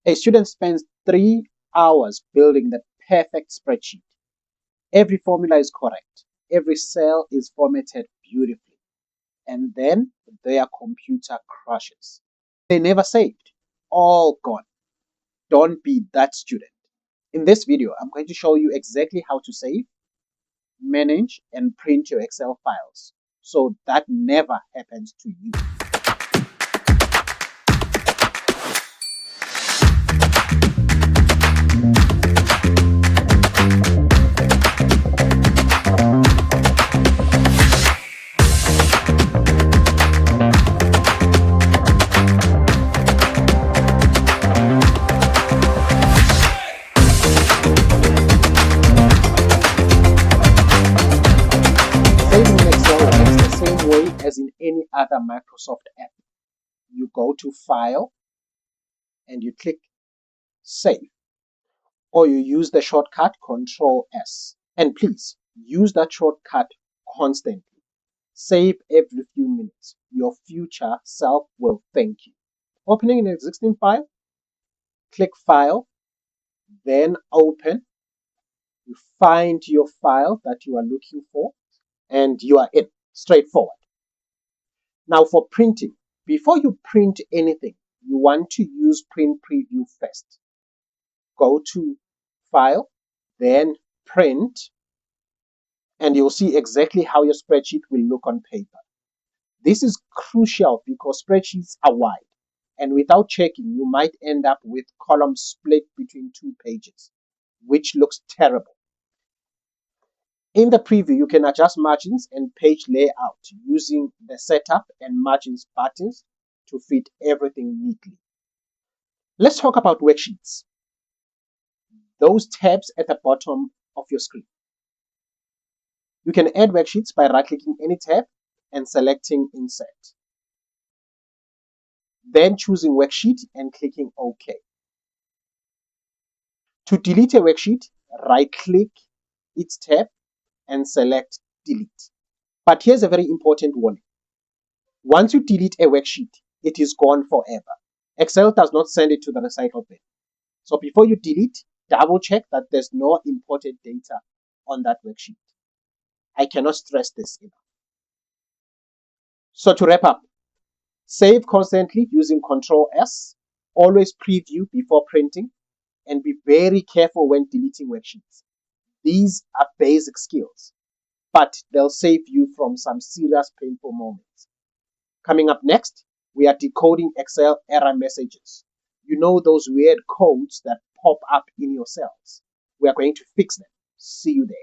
A student spends 3 hours building the perfect spreadsheet. Every formula is correct. Every cell is formatted beautifully. And then their computer crashes. They never saved. All gone. Don't be that student. In this video, I'm going to show you exactly how to save, manage, and print your Excel files so that never happens to you. Saving in Excel works the same way as in any other Microsoft app. You go to File and you click Save, or you use the shortcut Ctrl S. And please use that shortcut constantly. Save every few minutes. Your future self will thank you. Opening an existing file, click File, then Open. You find your file that you are looking for, and you are in. Straightforward. Now for printing, before you print anything, you want to use Print Preview first. Go to File, then Print, and you'll see exactly how your spreadsheet will look on paper. This is crucial because spreadsheets are wide, and without checking, you might end up with columns split between 2 pages, which looks terrible. In the preview, you can adjust margins and page layout using the setup and margins buttons to fit everything neatly. Let's talk about worksheets. Those tabs at the bottom of your screen. You can add worksheets by right-clicking any tab and selecting Insert. Then choosing Worksheet and clicking OK. To delete a worksheet, right-click its tab and select Delete. But here's a very important warning. Once you delete a worksheet, it is gone forever. Excel does not send it to the recycle bin. So before you delete, double check that there's no imported data on that worksheet. I cannot stress this enough. So to wrap up, save constantly using Ctrl S, always preview before printing, and be very careful when deleting worksheets. These are basic skills, but they'll save you from some serious painful moments. Coming up next, we are decoding Excel error messages. You know those weird codes that pop up in your cells. We are going to fix them. See you there.